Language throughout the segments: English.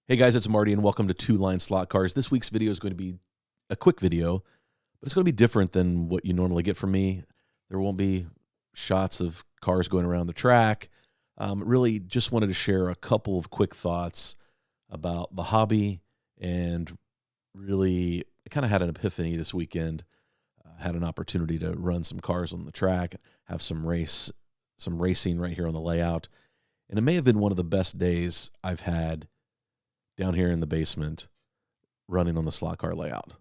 Hey guys, it's Marty and welcome to Two Line Slot Cars. This week's video is going to be a quick video, but it's going to be different than what you normally get from me. There won't be shots of cars going around the track. Really just wanted to share a couple of quick thoughts about the hobby, and really I kind of had an epiphany this weekend. Had an opportunity to run some cars on the track, have some racing right here on the layout, and it may have been one of the best days I've had down here in the basement running on the slot car layout.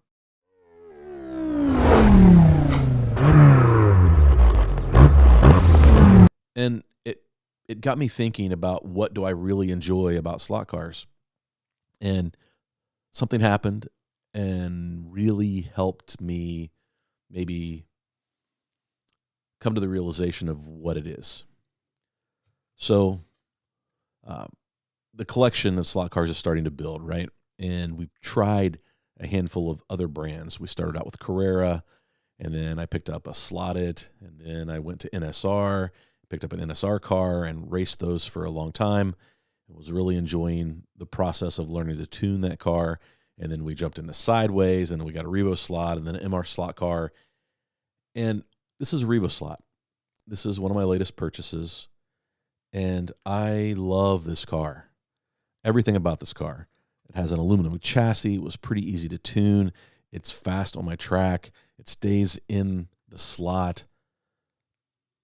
And it got me thinking about, what do I really enjoy about slot cars? And something happened and really helped me maybe come to the realization of what it is. So the collection of slot cars is starting to build, right? And we've tried a handful of other brands. We started out with Carrera, and then I picked up a Slotted, and then I went to NSR, picked up an NSR car and raced those for a long time. I was really enjoying the process of learning to tune that car. And then we jumped into Sideways, and then we got a Revo slot, and then an MR slot car. And this is a Revo slot. This is one of my latest purchases, and I love this car. Everything about this car. It has an aluminum chassis. It was pretty easy to tune. It's fast on my track. It stays in the slot.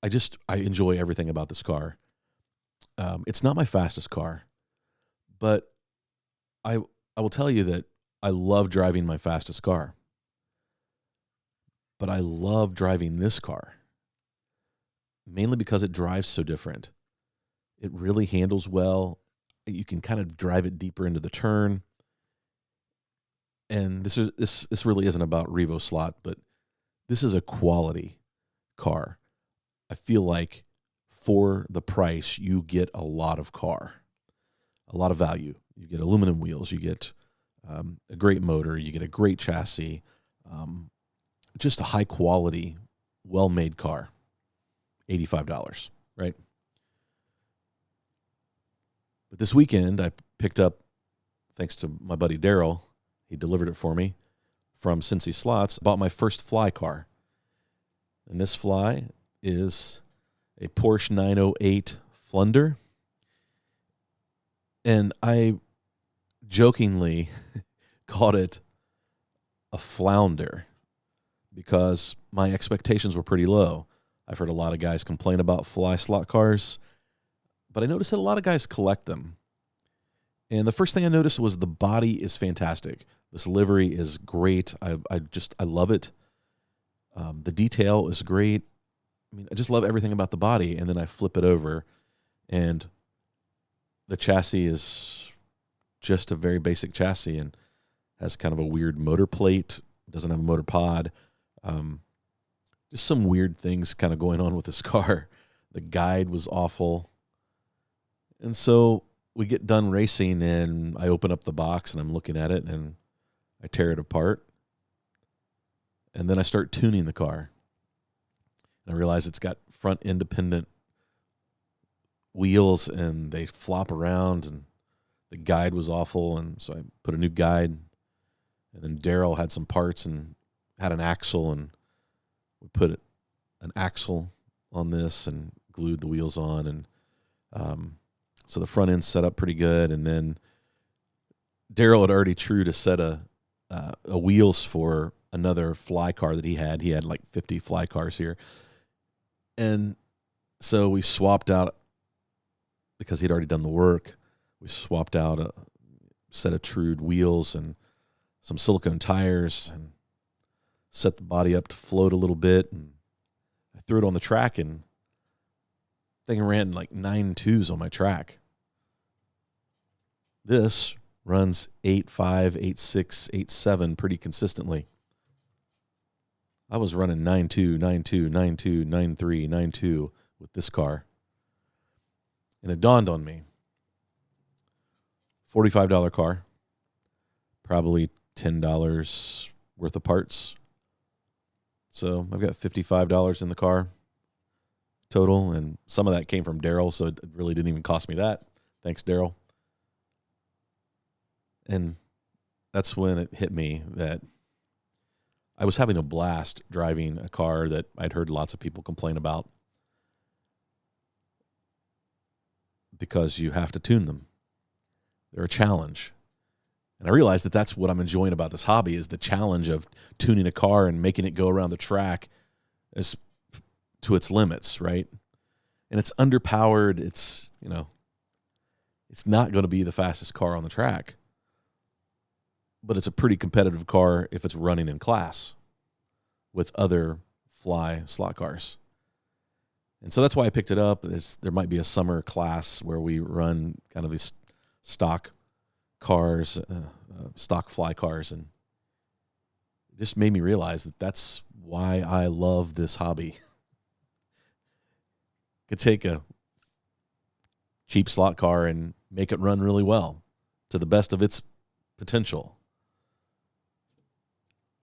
I enjoy everything about this car. It's not my fastest car, but I will tell you that I love driving my fastest car. But I love driving this car, mainly because it drives so different. It really handles well. You can kind of drive it deeper into the turn. And this really isn't about Revo slot, but this is a quality car. I feel like for the price, you get a lot of car, a lot of value. You get aluminum wheels, you get a great motor, you get a great chassis, just a high quality, well-made car. $85, right? But this weekend, I picked up, thanks to my buddy Daryl, he delivered it for me from Cincy Slots, bought my first fly car. And this fly is a Porsche 908 Flunder. And I jokingly called it a flounder because my expectations were pretty low. I've heard a lot of guys complain about fly slot cars, but I noticed that a lot of guys collect them. And the first thing I noticed was the body is fantastic. This livery is great. I love it. The detail is great. I mean, I just love everything about the body. And then I flip it over, and the chassis is just a very basic chassis and has kind of a weird motor plate. Doesn't have a motor pod. Just some weird things kind of going on with this car. The guide was awful. And so we get done racing, and I open up the box, and I'm looking at it, and I tear it apart. And then I start tuning the car. And I realize it's got front independent wheels, and they flop around, and the guide was awful. And so I put a new guide. And then Daryl had some parts and had an axle, and we put an axle on this and glued the wheels on. And so the front end's set up pretty good. And then Daryl had already tried to set a wheels for another fly car that he had. He had like 50 fly cars here. And so we swapped out, because he'd already done the work, we swapped out a set of trued wheels and some silicone tires and set the body up to float a little bit. And I threw it on the track, and I think I ran like 9.2s on my track. This runs 8.5, 8.6, 8.7 pretty consistently. I was running 9.2, 9.2, 9.2, 9.3, 9.2 with this car. And it dawned on me. $45 car. Probably $10 worth of parts. So I've got $55 in the car total, and some of that came from Daryl, so it really didn't even cost me that. Thanks, Daryl. And that's when it hit me that I was having a blast driving a car that I'd heard lots of people complain about because you have to tune them. They're a challenge. And I realized that that's what I'm enjoying about this hobby is the challenge of tuning a car and making it go around the track as to its limits, right? And it's underpowered. It's not going to be the fastest car on the track, but it's a pretty competitive car if it's running in class with other fly slot cars. And so that's why I picked it up. There might be a summer class where we run kind of these stock cars, stock fly cars, and it just made me realize that that's why I love this hobby. Could take a cheap slot car and make it run really well to the best of its potential.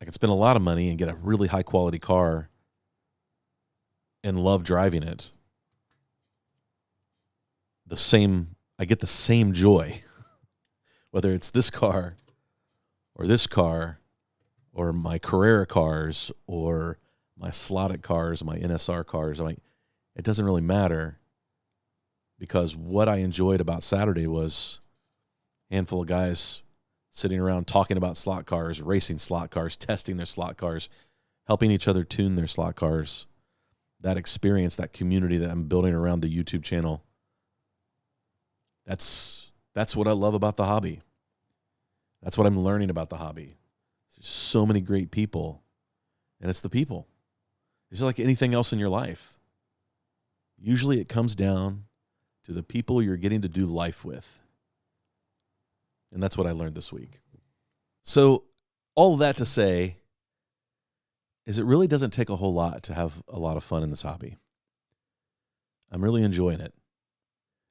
I could spend a lot of money and get a really high quality car and love driving it. I get the same joy, whether it's this car or my Carrera cars or my slotted cars, my NSR cars. It doesn't really matter, because what I enjoyed about Saturday was a handful of guys sitting around talking about slot cars, racing slot cars, testing their slot cars, helping each other tune their slot cars. That experience, that community that I'm building around the YouTube channel, that's what I love about the hobby. That's what I'm learning about the hobby. There's so many great people, and it's the people. It's like anything else in your life. Usually it comes down to the people you're getting to do life with. And that's what I learned this week. So all of that to say is it really doesn't take a whole lot to have a lot of fun in this hobby. I'm really enjoying it.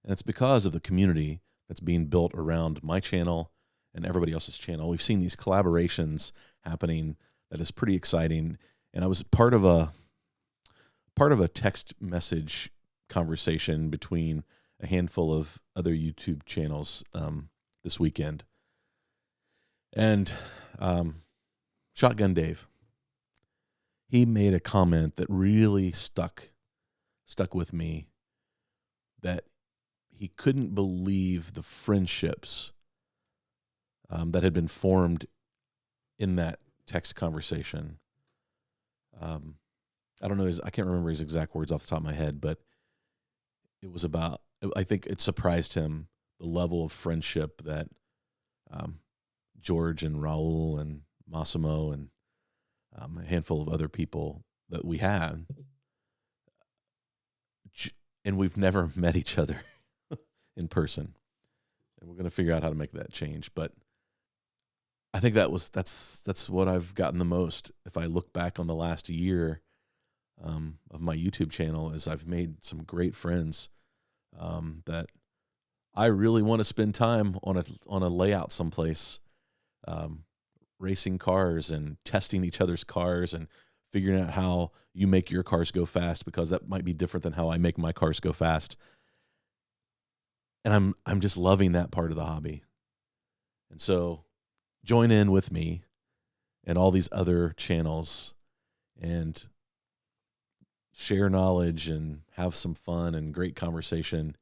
And it's because of the community that's being built around my channel and everybody else's channel. We've seen these collaborations happening that is pretty exciting. And I was part of a text message conversation between a handful of other YouTube channels this weekend. And Shotgun Dave, he made a comment that really stuck with me, that he couldn't believe the friendships that had been formed in that text conversation. I don't know, I can't remember his exact words off the top of my head, but it was about, I think it surprised him, the level of friendship that George and Raul and Massimo and a handful of other people that we had. And we've never met each other in person. And we're going to figure out how to make that change. But I think that's what I've gotten the most. If I look back on the last year of my YouTube channel, is I've made some great friends that I really want to spend time on a layout someplace, racing cars and testing each other's cars and figuring out how you make your cars go fast, because that might be different than how I make my cars go fast. And I'm just loving that part of the hobby. And so join in with me and all these other channels and share knowledge and have some fun and great conversation.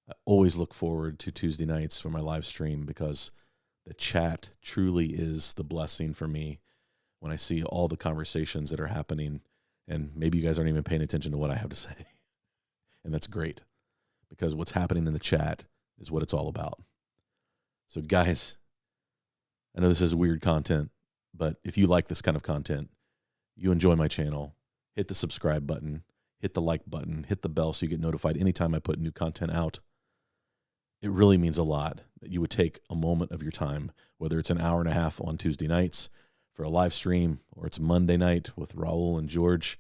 I always look forward to Tuesday nights for my live stream, because the chat truly is the blessing for me when I see all the conversations that are happening, and maybe you guys aren't even paying attention to what I have to say. And that's great, because what's happening in the chat is what it's all about. So guys, I know this is weird content, but if you like this kind of content, you enjoy my channel, hit the subscribe button, hit the like button, hit the bell so you get notified anytime I put new content out. It really means a lot that you would take a moment of your time, whether it's an hour and a half on Tuesday nights for a live stream, or it's Monday night with Raul and George.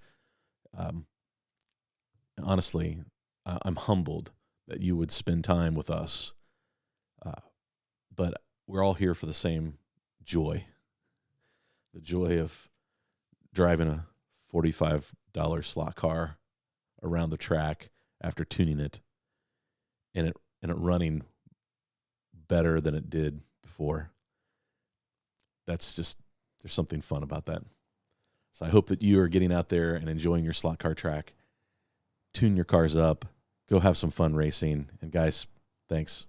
Honestly, I'm humbled that you would spend time with us. But we're all here for the same joy, the joy of driving a $45 slot car around the track after tuning it, and it running better than it did before. That's just, there's something fun about that. So I hope that you are getting out there and enjoying your slot car track. Tune your cars up. Go have some fun racing. And guys, thanks.